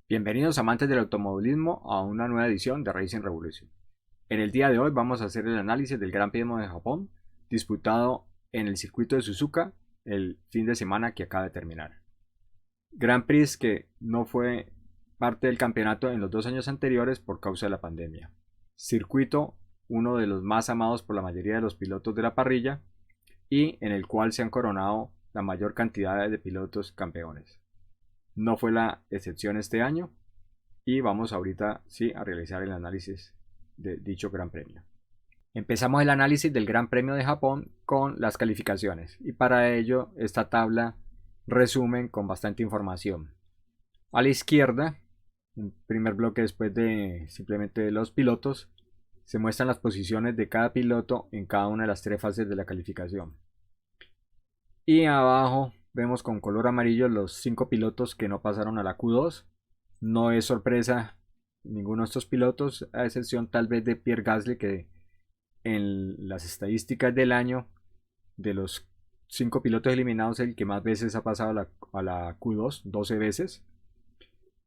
Bienvenidos amantes del automovilismo a una nueva edición de Racing Revolution. En el día de hoy vamos a hacer el análisis del Gran Premio de Japón disputado en el circuito de Suzuka el fin de semana que acaba de terminar. Grand Prix que no fue parte del campeonato en los 2 años anteriores por causa de la pandemia. Circuito uno de los más amados por la mayoría de los pilotos de la parrilla y en el cual se han coronado la mayor cantidad de pilotos campeones. No fue la excepción este año y vamos ahorita sí a realizar el análisis de dicho Gran Premio. Empezamos el análisis del Gran Premio de Japón con las calificaciones y para ello esta tabla resumen con bastante información. A la izquierda, en primer bloque después de simplemente los pilotos, se muestran las posiciones de cada piloto en cada una de las 3 fases de la calificación. Y abajo vemos con color amarillo los 5 pilotos que no pasaron a la Q2. No es sorpresa ninguno de estos pilotos, a excepción tal vez de Pierre Gasly, que en las estadísticas del año, de los 5 pilotos eliminados, el que más veces ha pasado a la Q2, 12 veces.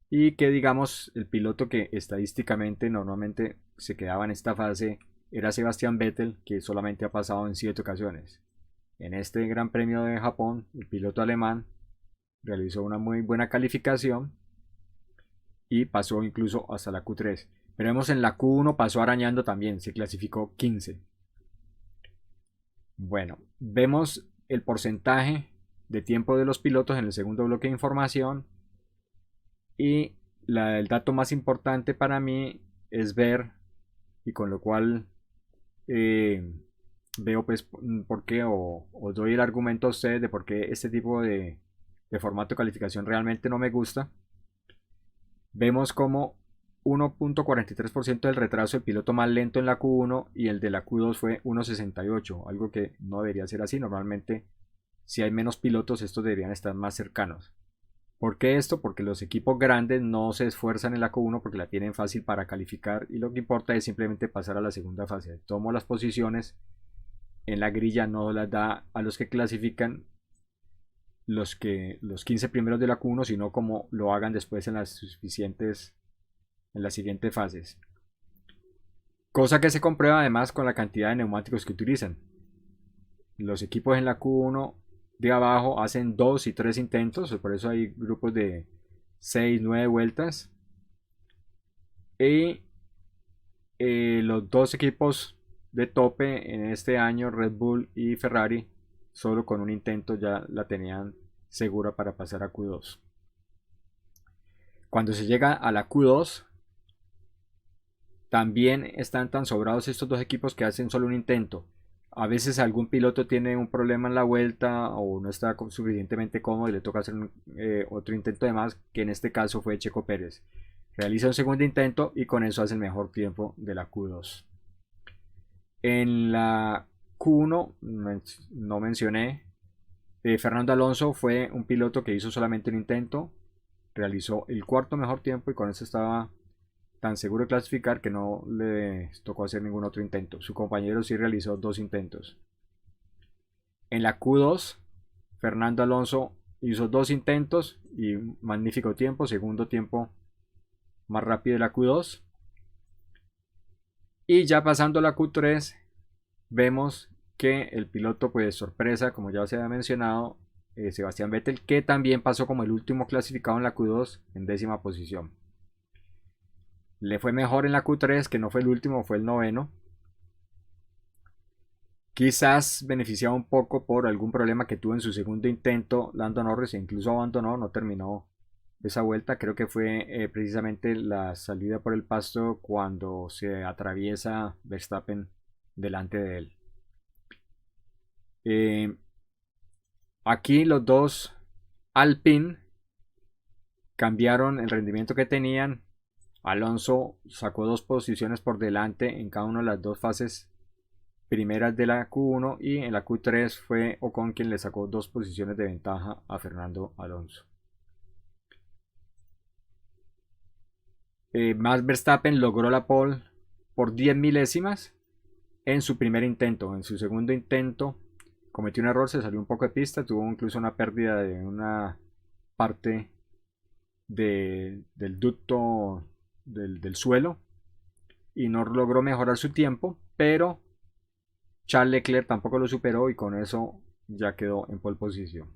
Y que digamos, el piloto que estadísticamente normalmente se quedaba en esta fase era Sebastian Vettel, que solamente ha pasado en 7 ocasiones. En este Gran Premio de Japón, el piloto alemán realizó una muy buena calificación y pasó incluso hasta la Q3. Pero vemos en la Q1 pasó arañando también, se clasificó 15. Bueno, vemos el porcentaje de tiempo de los pilotos en el segundo bloque de información y el dato más importante para mí es ver, y con lo cual eh, veo pues por qué o doy el argumento a ustedes de por qué este tipo de formato de calificación realmente no me gusta. Vemos como 1.43% del retraso del piloto más lento en la Q1 y el de la Q2 fue 1.68, algo que no debería ser así. Normalmente, si hay menos pilotos, estos deberían estar más cercanos. ¿Por qué esto? Porque los equipos grandes no se esfuerzan en la Q1 porque la tienen fácil para calificar y lo que importa es simplemente pasar a la segunda fase. Tomo las posiciones en la grilla, no las da a los que clasifican los 15 primeros de la Q1, sino como lo hagan después en las siguientes fases. Cosa que se comprueba además con la cantidad de neumáticos que utilizan. Los equipos en la Q1 de abajo hacen 2 y 3 intentos, por eso hay grupos de 6, 9 vueltas. Y los dos equipos de tope en este año, Red Bull y Ferrari, solo con un intento ya la tenían segura para pasar a Q2. Cuando se llega a la Q2, también están tan sobrados estos dos equipos que hacen solo un intento. A veces algún piloto tiene un problema en la vuelta o no está suficientemente cómodo y le toca hacer otro intento de más, que en este caso fue Checo Pérez. Realiza un segundo intento y con eso hace el mejor tiempo de la Q2. En la Q1 no mencioné, Fernando Alonso fue un piloto que hizo solamente un intento, realizó el cuarto mejor tiempo y con eso estaba tan seguro de clasificar que no le tocó hacer ningún otro intento. Su compañero sí realizó 2 intentos. En la Q2, Fernando Alonso hizo 2 intentos y un magnífico tiempo, segundo tiempo más rápido de la Q2. Y ya pasando la Q3, vemos que el piloto, pues sorpresa, como ya se había mencionado, Sebastián Vettel, que también pasó como el último clasificado en la Q2 en 10ª posición. Le fue mejor en la Q3, que no fue el último, fue el 9º. Quizás beneficiado un poco por algún problema que tuvo en su segundo intento Lando Norris e incluso abandonó, no terminó esa vuelta. Creo que fue precisamente la salida por el pasto cuando se atraviesa Verstappen delante de él. Aquí los dos Alpine cambiaron el rendimiento que tenían. Alonso sacó 2 posiciones por delante en cada una de las 2 fases primeras de la Q1 y en la Q3 fue Ocon quien le sacó 2 posiciones de ventaja a Fernando Alonso. Max Verstappen logró la pole por 10 milésimas en su primer intento. En su segundo intento cometió un error, se salió un poco de pista, tuvo incluso una pérdida de una parte del ducto del suelo y no logró mejorar su tiempo, pero Charles Leclerc tampoco lo superó y con eso ya quedó en pole position.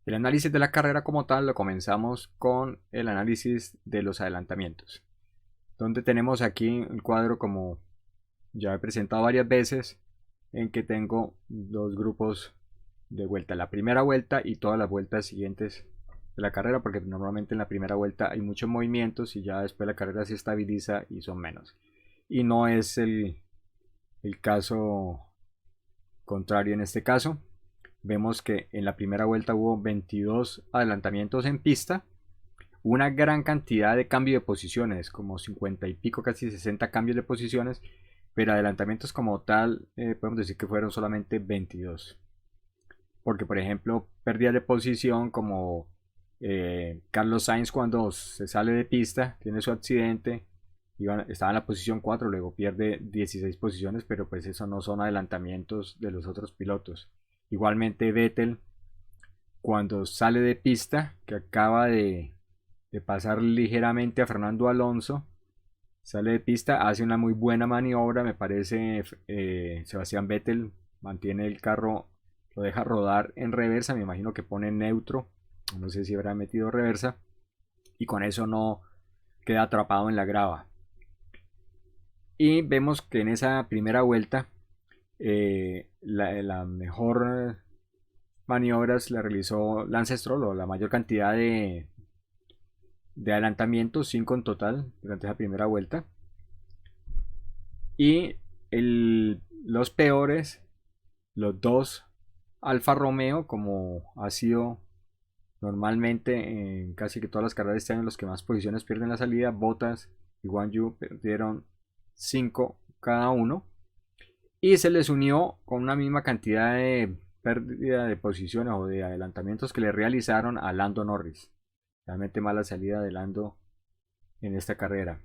El análisis de la carrera como tal lo comenzamos con el análisis de los adelantamientos, donde tenemos aquí el cuadro como ya he presentado varias veces, en que tengo dos grupos de vuelta, la primera vuelta y todas las vueltas siguientes de la carrera, porque normalmente en la primera vuelta hay muchos movimientos y ya después la carrera se estabiliza y son menos. Y no es el caso contrario en este caso. Vemos que en la primera vuelta hubo 22 adelantamientos en pista, una gran cantidad de cambio de posiciones, como 50 y pico, casi 60 cambios de posiciones, pero adelantamientos como tal, podemos decir que fueron solamente 22. Porque, por ejemplo, pérdidas de posición como Carlos Sainz cuando se sale de pista, tiene su accidente, estaba en la posición 4, luego pierde 16 posiciones, pero pues eso no son adelantamientos de los otros pilotos. Igualmente Vettel, cuando sale de pista, que acaba de pasar ligeramente a Fernando Alonso, sale de pista, hace una muy buena maniobra, me parece. Sebastián Vettel mantiene el carro, lo deja rodar en reversa, me imagino que pone en neutro, no sé si habrá metido reversa, y con eso no queda atrapado en la grava. Y vemos que en esa primera vuelta la mejor maniobras la realizó Lance Stroll, o la mayor cantidad de adelantamientos, 5 en total durante esa primera vuelta. Y los peores, los dos Alfa Romeo, como ha sido normalmente en casi que todas las carreras de este año, los que más posiciones pierden la salida, Bottas y Guan Yu perdieron 5 cada uno. Y se les unió con una misma cantidad de pérdida de posiciones o de adelantamientos que le realizaron a Lando Norris. Realmente mala salida de Lando en esta carrera.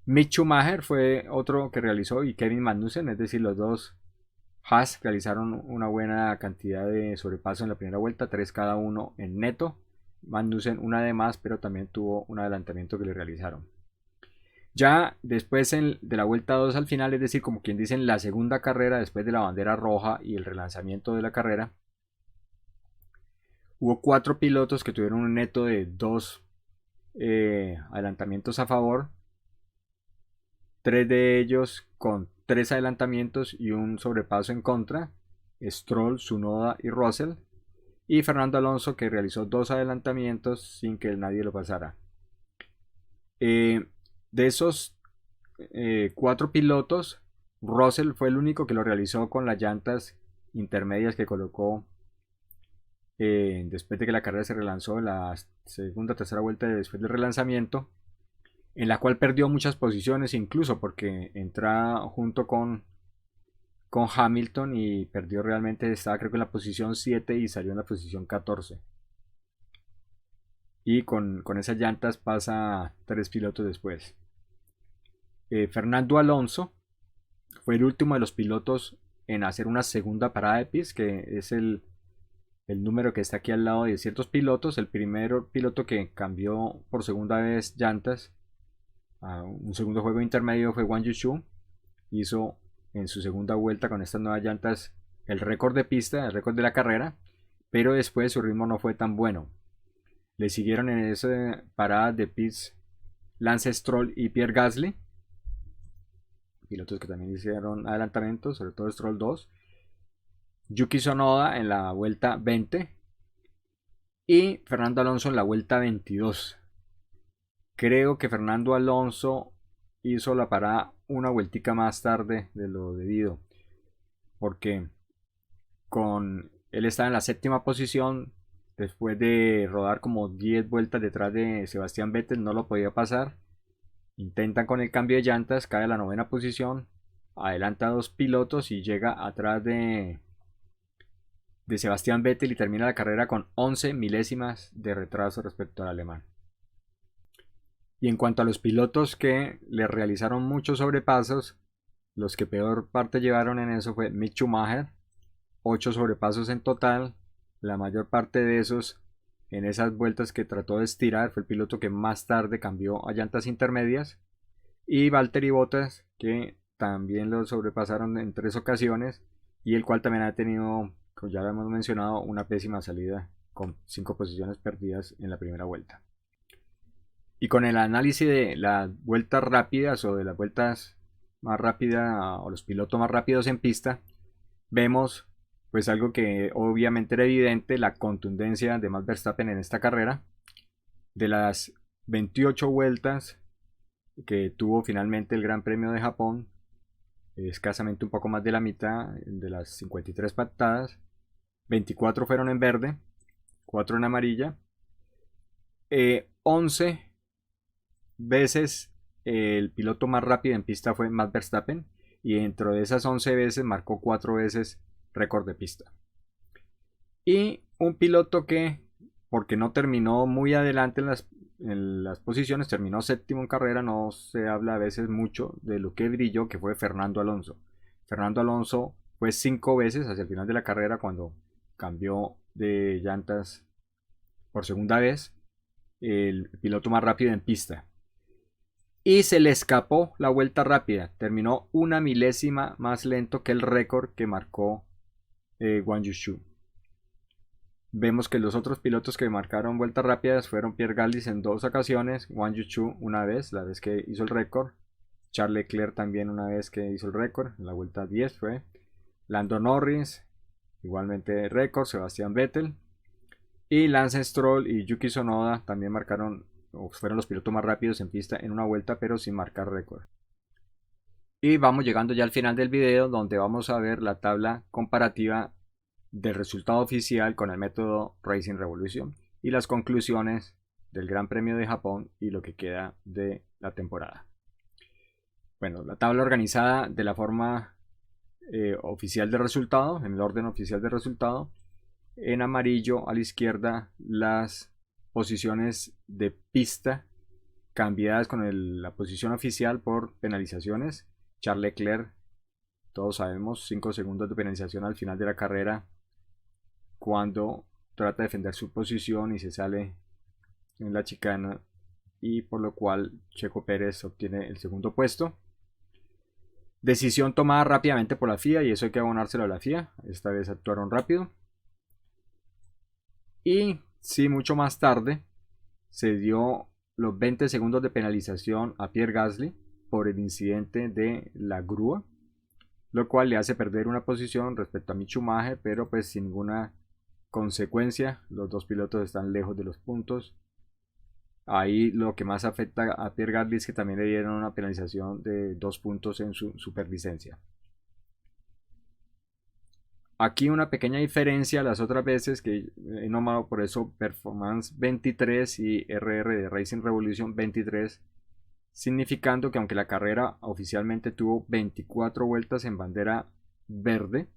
Mick Schumacher fue otro que realizó, y Kevin Magnussen, es decir, los dos Haas realizaron una buena cantidad de sobrepaso en la primera vuelta, 3 cada uno en neto. Magnussen una de más, pero también tuvo un adelantamiento que le realizaron. Ya después de la vuelta 2 al final, es decir, como quien dice en la segunda carrera, después de la bandera roja y el relanzamiento de la carrera, hubo 4 pilotos que tuvieron un neto de 2 adelantamientos a favor, 3 de ellos con 3 adelantamientos y un sobrepaso en contra: Stroll, Tsunoda y Russell, y Fernando Alonso, que realizó 2 adelantamientos sin que nadie lo pasara. De esos 4 pilotos, Russell fue el único que lo realizó con las llantas intermedias que colocó después de que la carrera se relanzó en la segunda o tercera vuelta después del relanzamiento, en la cual perdió muchas posiciones, incluso porque entra junto con Hamilton y perdió realmente, estaba creo que en la posición 7 y salió en la posición 14. Y con esas llantas pasa 3 pilotos después. Fernando Alonso fue el último de los pilotos en hacer una segunda parada de pits, que es el número que está aquí al lado de ciertos pilotos. El primer piloto que cambió por segunda vez llantas a un segundo juego intermedio fue Wang Yushu. Hizo en su segunda vuelta con estas nuevas llantas el récord de pista, el récord de la carrera, pero después su ritmo no fue tan bueno. Le siguieron en esa parada de pits Lance Stroll y Pierre Gasly, pilotos que también hicieron adelantamientos, sobre todo Stroll 2. Yuki Tsunoda en la vuelta 20 y Fernando Alonso en la vuelta 22. Creo que Fernando Alonso hizo la parada una vueltica más tarde de lo debido, porque él estaba en la séptima posición después de rodar como 10 vueltas detrás de Sebastián Vettel, no lo podía pasar. Intentan con el cambio de llantas, cae a la novena posición, adelanta a 2 pilotos y llega atrás de Sebastián Vettel y termina la carrera con 11 milésimas de retraso respecto al alemán. Y en cuanto a los pilotos que le realizaron muchos sobrepasos, los que peor parte llevaron en eso fue Mick Schumacher, 8 sobrepasos en total, la mayor parte de esos en esas vueltas que trató de estirar. Fue el piloto que más tarde cambió a llantas intermedias. Y Valtteri Bottas, que también lo sobrepasaron en 3 ocasiones y el cual también ha tenido, como ya lo hemos mencionado, una pésima salida con 5 posiciones perdidas en la primera vuelta. Y con el análisis de las vueltas rápidas o de las vueltas más rápidas o los pilotos más rápidos en pista, vemos pues algo que obviamente era evidente: la contundencia de Max Verstappen en esta carrera. De las 28 vueltas que tuvo finalmente el Gran Premio de Japón, escasamente un poco más de la mitad, de las 53 patadas, 24 fueron en verde, 4 en amarilla. 11 veces el piloto más rápido en pista fue Max Verstappen, y dentro de esas 11 veces marcó 4 veces récord de pista. Y un piloto que, porque no terminó muy adelante en las posiciones, terminó séptimo en carrera, no se habla a veces mucho de lo que brilló, que fue Fernando Alonso. Fernando Alonso fue 5 veces hacia el final de la carrera, cuando cambió de llantas por segunda vez, el piloto más rápido en pista. Y se le escapó la vuelta rápida, terminó una milésima más lento que el récord que marcó Wang Yushu. Vemos que los otros pilotos que marcaron vueltas rápidas fueron Pierre Gasly en 2 ocasiones, Wang Yushu una vez, la vez que hizo el récord, Charles Leclerc también una vez que hizo el récord, en la vuelta 10 fue, Lando Norris, igualmente récord, Sebastian Vettel, y Lance Stroll y Yuki Tsunoda también marcaron, o fueron los pilotos más rápidos en pista en una vuelta, pero sin marcar récord. Y vamos llegando ya al final del video, donde vamos a ver la tabla comparativa del resultado oficial con el método Racing Revolution y las conclusiones del Gran Premio de Japón y lo que queda de la temporada. Bueno, la tabla organizada de la forma oficial de resultado, en el orden oficial de resultado. En amarillo a la izquierda las posiciones de pista cambiadas con la posición oficial por penalizaciones. Charles Leclerc, todos sabemos, 5 segundos de penalización al final de la carrera cuando trata de defender su posición y se sale en la chicana, y por lo cual Checo Pérez obtiene el segundo puesto. Decisión tomada rápidamente por la FIA, y eso hay que abonárselo a la FIA. Esta vez actuaron rápido. Y sí, mucho más tarde se dio los 20 segundos de penalización a Pierre Gasly por el incidente de la grúa, lo cual le hace perder una posición respecto a Mick Schumacher, pero pues sin ninguna consecuencia. Los dos pilotos están lejos de los puntos. Ahí lo que más afecta a Pierre Gasly es que también le dieron una penalización de 2 puntos en su superlicencia. Aquí una pequeña diferencia a las otras veces que he nombrado, por eso Performance 23 y RR de Racing Revolution 23, significando que aunque la carrera oficialmente tuvo 24 vueltas en bandera verde,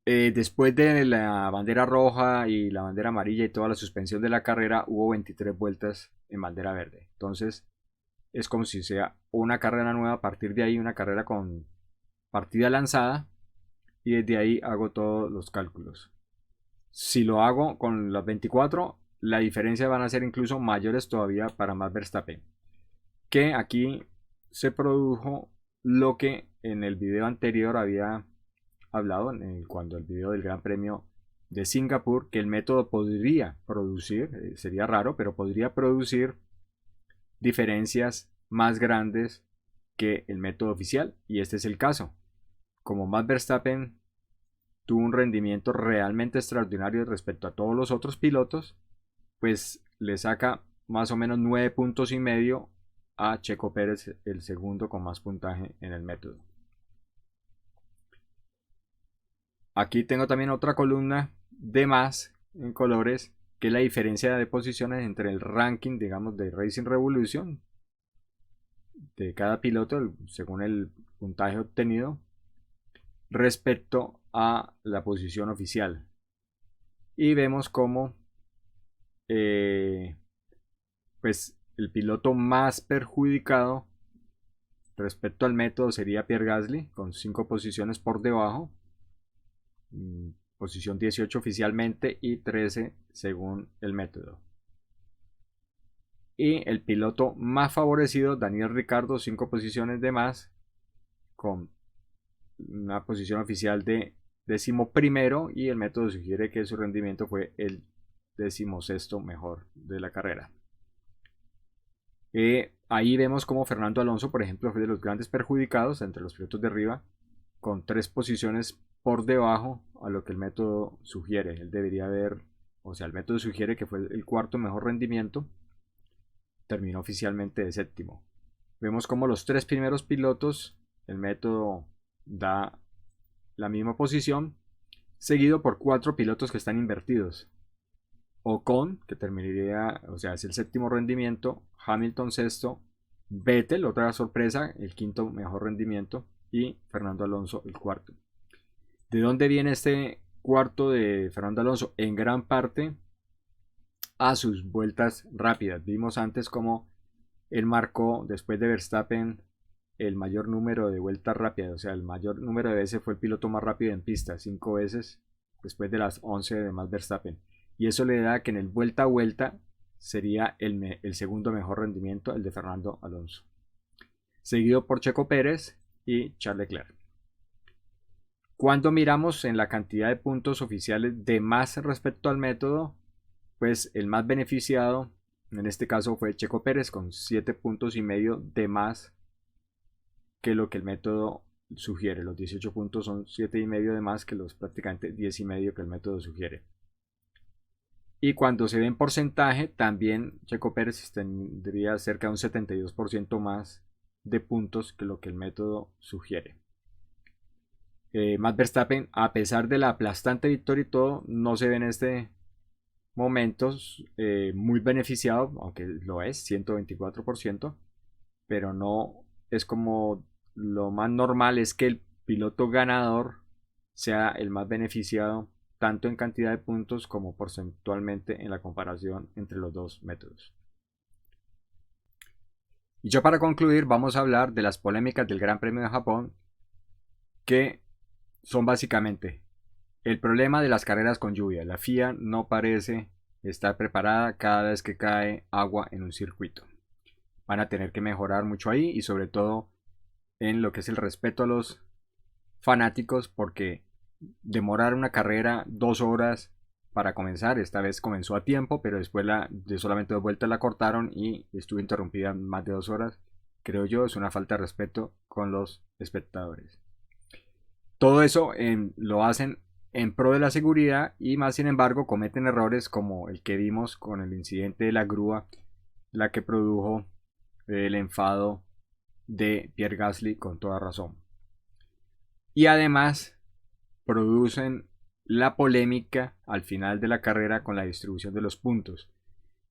después de la bandera roja y la bandera amarilla y toda la suspensión de la carrera, hubo 23 vueltas en bandera verde. Entonces es como si sea una carrera nueva a partir de ahí, una carrera con partida lanzada, y desde ahí hago todos los cálculos. Si lo hago con las 24, la diferencia van a ser incluso mayores todavía para Max Verstappen, que aquí se produjo lo que en el video anterior había hablado, cuando el video del Gran Premio de Singapur, que el método podría producir, sería raro, pero podría producir diferencias más grandes que el método oficial, y este es el caso. Como Max Verstappen tuvo un rendimiento realmente extraordinario respecto a todos los otros pilotos, pues le saca más o menos 9 puntos y medio a Checo Pérez, el segundo con más puntaje en el método. Aquí tengo también otra columna de más en colores, que es la diferencia de posiciones entre el ranking, digamos, de Racing Revolution de cada piloto según el puntaje obtenido respecto a la posición oficial. Y vemos como pues el piloto más perjudicado respecto al método sería Pierre Gasly, con 5 posiciones por debajo. posición 18 oficialmente y 13 según el método. Y el piloto más favorecido, Daniel Ricciardo, 5 posiciones de más, con una posición oficial de 11º, y el método sugiere que su rendimiento fue el 16º mejor de la carrera. Ahí vemos como Fernando Alonso, por ejemplo, fue de los grandes perjudicados entre los pilotos de arriba, con 3 posiciones por debajo a lo que el método sugiere. Él debería haber, o sea, el método sugiere que fue el 4º mejor rendimiento, terminó oficialmente de 7º. Vemos como los 3 primeros pilotos, el método da la misma posición, seguido por 4 pilotos que están invertidos. Ocon, que terminaría, o sea, es el 7º rendimiento, Hamilton 6º, Vettel, otra sorpresa, el 5º mejor rendimiento, y Fernando Alonso el 4º. ¿De dónde viene este 4º de Fernando Alonso? En gran parte a sus vueltas rápidas. Vimos antes cómo él marcó, después de Verstappen, el mayor número de vueltas rápidas, o sea, el mayor número de veces fue el piloto más rápido en pista, 5 veces, después de las 11 de más Verstappen. Y eso le da que en el vuelta a vuelta sería el segundo mejor rendimiento, el de Fernando Alonso, seguido por Checo Pérez y Charles Leclerc. Cuando miramos en la cantidad de puntos oficiales de más respecto al método, pues el más beneficiado en este caso fue Checo Pérez, con 7,5 puntos de más que lo que el método sugiere. Los 18 puntos son 7,5 de más que los prácticamente 10,5 que el método sugiere. Y cuando se ve en porcentaje, también Checo Pérez tendría cerca de un 72% más de puntos que lo que el método sugiere. Max Verstappen, a pesar de la aplastante victoria y todo, no se ve en este momento muy beneficiado, aunque lo es, 124%, pero no es como lo más normal es que el piloto ganador sea el más beneficiado tanto en cantidad de puntos como porcentualmente en la comparación entre los dos métodos. Y yo, para concluir, vamos a hablar de las polémicas del Gran Premio de Japón, que son básicamente el problema de las carreras con lluvia. La FIA no parece estar preparada cada vez que cae agua en un circuito. Van a tener que mejorar mucho ahí, y sobre todo en lo que es el respeto a los fanáticos, porque demorar una carrera 2 horas para comenzar, esta vez comenzó a tiempo, pero después de solamente 2 vueltas la cortaron y estuvo interrumpida más de 2 horas. Creo yo es una falta de respeto con los espectadores. Todo eso lo hacen en pro de la seguridad, y más sin embargo cometen errores como el que vimos con el incidente de la grúa, la que produjo el enfado de Pierre Gasly con toda razón. Y además producen la polémica al final de la carrera con la distribución de los puntos,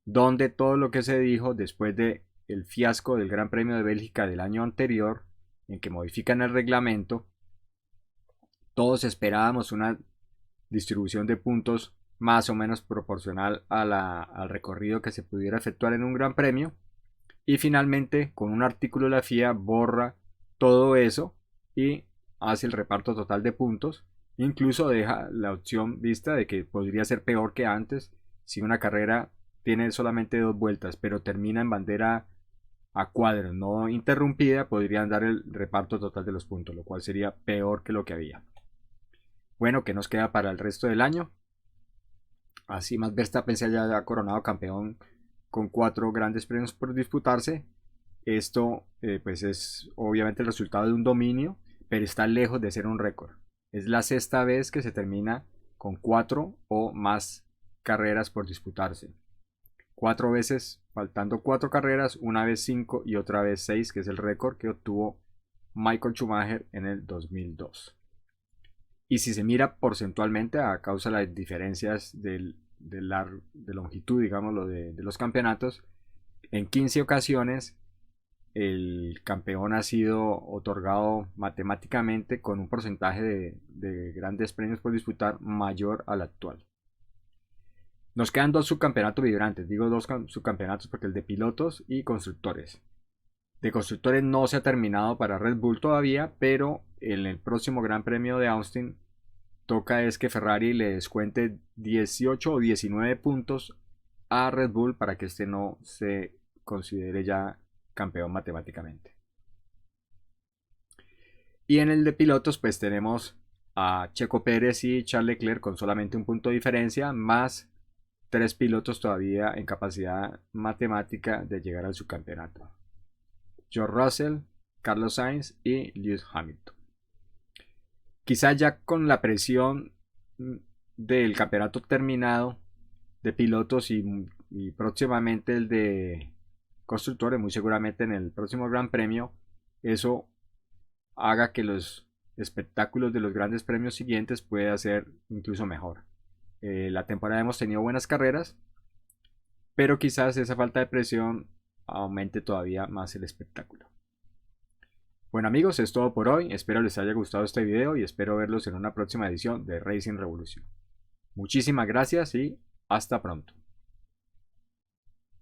donde todo lo que se dijo después de el fiasco del Gran Premio de Bélgica del año anterior, en que modifican el reglamento, todos esperábamos una distribución de puntos más o menos proporcional al recorrido que se pudiera efectuar en un Gran Premio, y finalmente con un artículo de la FIA borra todo eso y hace el reparto total de puntos. Incluso deja la opción vista de que podría ser peor que antes. Si una carrera tiene solamente 2 vueltas pero termina en bandera a cuadros no interrumpida, podrían dar el reparto total de los puntos, lo cual sería peor que lo que había. Bueno, ¿qué nos queda para el resto del año? Así Max Verstappen se haya coronado campeón con 4 grandes premios por disputarse. Esto pues es obviamente el resultado de un dominio, pero está lejos de ser un récord. Es la 6ª vez que se termina con 4 o más carreras por disputarse. 4 veces faltando 4 carreras, una vez 5 y otra vez 6, que es el récord que obtuvo Michael Schumacher en el 2002. Y si se mira porcentualmente a causa de las diferencias de longitud, digámoslo, de los campeonatos, en 15 ocasiones el campeón ha sido otorgado matemáticamente con un porcentaje de grandes premios por disputar mayor al actual. Nos quedan 2 subcampeonatos vibrantes, digo 2 subcampeonatos porque el de pilotos y constructores. De constructores no se ha terminado para Red Bull todavía, pero en el próximo Gran Premio de Austin toca es que Ferrari le descuente 18 o 19 puntos a Red Bull para que este no se considere ya campeón matemáticamente. Y en el de pilotos pues tenemos a Checo Pérez y Charles Leclerc con solamente un punto de diferencia, más 3 pilotos todavía en capacidad matemática de llegar al subcampeonato: George Russell, Carlos Sainz y Lewis Hamilton. Quizá ya con la presión del campeonato terminado de pilotos y próximamente el de constructores, muy seguramente en el próximo Gran Premio, eso haga que los espectáculos de los grandes premios siguientes pueda ser incluso mejor. La temporada hemos tenido buenas carreras, pero quizás esa falta de presión aumente todavía más el espectáculo. Bueno amigos, es todo por hoy, espero les haya gustado este video y espero verlos en una próxima edición de Racing Revolution. Muchísimas gracias y hasta pronto.